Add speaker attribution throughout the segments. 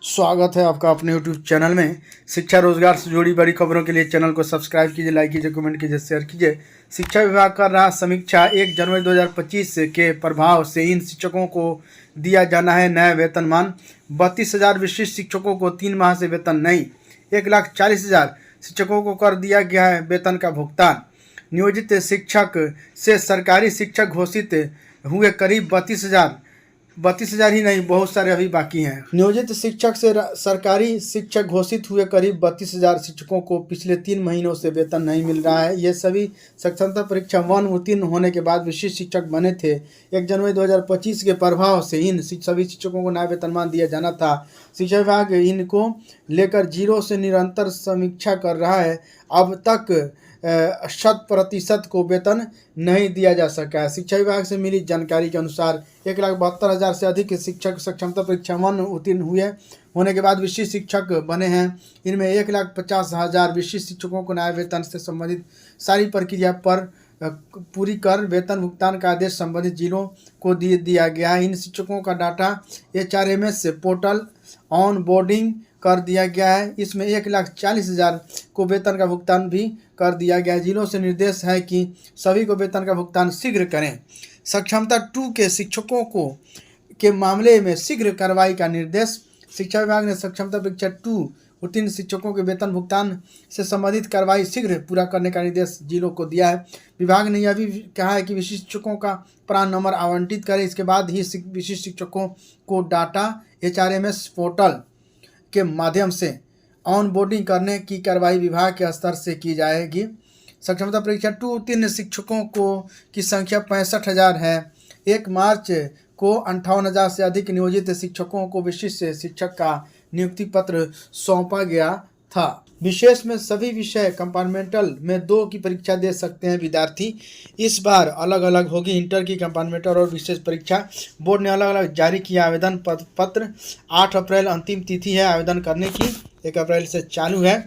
Speaker 1: स्वागत है आपका अपने YouTube चैनल में। शिक्षा रोजगार से जुड़ी बड़ी खबरों के लिए चैनल को सब्सक्राइब कीजिए, लाइक कीजिए, कमेंट कीजिए, शेयर कीजिए। शिक्षा विभाग कर रहा समीक्षा 1 जनवरी 2025 के प्रभाव से इन शिक्षकों को दिया जाना है नया वेतनमान। 32,000 विशिष्ट शिक्षकों को 3 माह से वेतन नहीं। 1,40,000 शिक्षकों को कर दिया गया है वेतन का भुगतान। नियोजित शिक्षक से सरकारी शिक्षक घोषित हुए करीब 32,000 ही नहीं, बहुत सारे अभी बाकी हैं। नियोजित शिक्षक से सरकारी शिक्षक घोषित हुए करीब 32,000 शिक्षकों को पिछले 3 महीनों से वेतन नहीं मिल रहा है। ये सभी साक्षरता परीक्षा 1 उत्तीर्ण होने के बाद विशिष्ट शिक्षक बने थे। 1 जनवरी 2025 के प्रभाव से इन सभी शिक्षकों को नया वेतनमान दिया जाना था। शिक्षा विभाग इनको लेकर 0 से निरंतर समीक्षा कर रहा है। अब तक 100% को वेतन नहीं दिया जा सका है। शिक्षा विभाग से मिली जानकारी के अनुसार 1,72,000 से अधिक शिक्षक साक्षरता परीक्षा 1 उत्तीर्ण होने के बाद विशिष्ट शिक्षक बने हैं। इनमें 1,50,000 विशिष्ट शिक्षकों को नया वेतन से संबंधित सारी प्रक्रिया पर पूरी कर वेतन भुगतान का आदेश संबंधित जिलों को दिया गया है। इन शिक्षकों का data HRMS portal on boarding कर दिया गया है। इसमें 1,40,000 को वेतन का भुगतान भी कर दिया गया है। जिलों से निर्देश है कि सभी को वेतन का भुगतान शीघ्र करें। सक्षमता 2 के शिक्षकों के मामले में शीघ्र कार्रवाई का निर्देश। शिक्षा विभाग ने सक्षमता परीक्षा 2 उत्तीर्ण शिक्षकों के वेतन भुगतान से संबंधित कार्रवाई शीघ्र पूरा करने का निर्देश जिलों को दिया है। विभाग ने यह भी कहा है कि विशिष्ट शिक्षकों का प्रान नंबर आवंटित करें। इसके बाद ही विशिष्ट शिक्षकों को डाटा HRMS पोर्टल के माध्यम से ऑन बोर्डिंग करने की कार्रवाई विभाग के स्तर से की जाएगी। सक्षमता परीक्षा 2 उत्तीर्ण शिक्षकों की संख्या 65,000 है। 1 मार्च को 58,000 से अधिक नियोजित शिक्षकों को विशिष्ट शिक्षक का नियुक्ति पत्र सौंपा गया था। विशेष में सभी विषय कंपार्टमेंटल में 2 की परीक्षा दे सकते हैं विद्यार्थी। इस बार अलग अलग होगी इंटर की कंपार्टमेंटल और विशेष परीक्षा। बोर्ड ने अलग अलग जारी किया आवेदन पत्र। 8 अप्रैल अंतिम तिथि है आवेदन करने की, 1 अप्रैल से चालू है।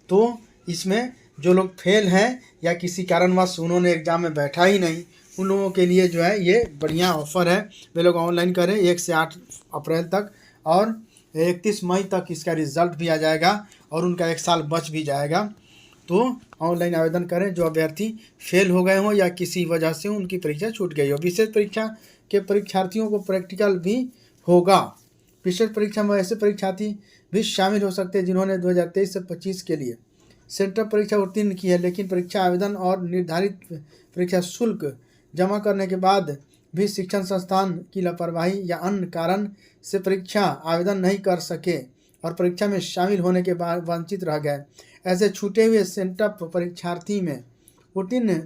Speaker 1: तो इसमें जो लोग फेल हैं या किसी कारणवश उन्होंने एग्ज़ाम में बैठा ही नहीं, उन लोगों के लिए जो है ये बढ़िया ऑफ़र है। वे लोग ऑनलाइन करें 1 से 8 अप्रैल तक, और 31 मई तक इसका रिज़ल्ट भी आ जाएगा और उनका 1 साल बच भी जाएगा। तो ऑनलाइन आवेदन करें जो अभ्यर्थी फेल हो गए हों या किसी वजह से उनकी परीक्षा छूट गई हो। विशेष परीक्षा के परीक्षार्थियों को प्रैक्टिकल भी होगा। विशेष परीक्षा में ऐसे परीक्षार्थी भी शामिल हो सकते हैं जिन्होंने 2023 से 25 के लिए सेंटर परीक्षा उत्तीर्ण की है, लेकिन परीक्षा आवेदन और निर्धारित परीक्षा शुल्क जमा करने के बाद भी शिक्षण संस्थान की लापरवाही या अन्य कारण से परीक्षा आवेदन नहीं कर सके और परीक्षा में शामिल होने के बाद वंचित रह गए। ऐसे छूटे हुए सेंटअप परीक्षार्थी में उत्तीर्ण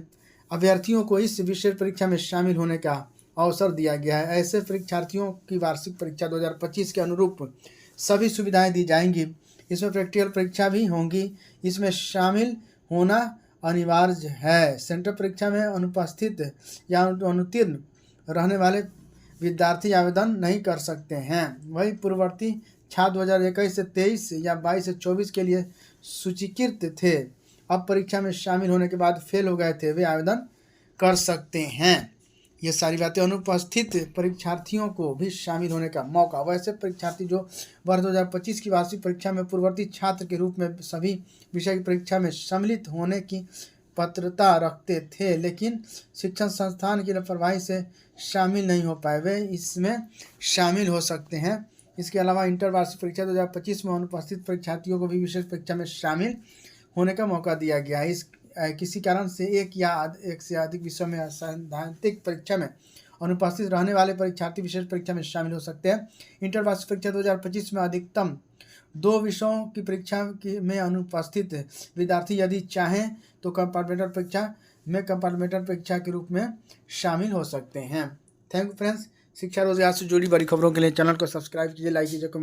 Speaker 1: अभ्यर्थियों को इस विशेष परीक्षा में शामिल होने का अवसर दिया गया है। ऐसे परीक्षार्थियों की वार्षिक परीक्षा 2025 के अनुरूप सभी सुविधाएं दी जाएंगी। इसमें प्रैक्टिकल परीक्षा भी होंगी। इसमें शामिल होना अनिवार्य है। सेंटर परीक्षा में अनुपस्थित या अनुत्तीर्ण रहने वाले विद्यार्थी आवेदन नहीं कर सकते हैं। वही पूर्ववर्ती छात्र 2021 से 23 या 22 से 24 के लिए सूचीकृत थे, अब परीक्षा में शामिल होने के बाद फेल हो गए थे, वे आवेदन कर सकते हैं। ये सारी बातें अनुपस्थित परीक्षार्थियों को भी शामिल होने का मौका। वैसे परीक्षार्थी जो वर्ष 2025 की वार्षिक परीक्षा में पूर्ववर्ती छात्र के रूप में सभी विषय की परीक्षा में सम्मिलित होने की पात्रता रखते थे, लेकिन शिक्षण संस्थान की लापरवाही से शामिल नहीं हो पाए, वे इसमें शामिल हो सकते हैं। इसके अलावा इंटर वार्षिक परीक्षा 2025 में अनुपस्थित परीक्षार्थियों को भी विशेष परीक्षा में शामिल होने का मौका दिया गया है। किसी कारण से एक से अधिक विषयों में सैद्धांतिक परीक्षा में अनुपस्थित रहने वाले परीक्षार्थी विशेष परीक्षा में शामिल हो सकते हैं। इंटर वार्षिक परीक्षा 2025 में अधिकतम 2 विषयों की परीक्षा में अनुपस्थित विद्यार्थी यदि चाहें तो कंपार्टमेंटल परीक्षा के रूप में शामिल हो सकते हैं। Thank you friends. शिक्षा रोजगार से जुड़ी बड़ी खबरों के लिए चैनल को सब्सक्राइब कीजिए, लाइक कीजिए, कमेंट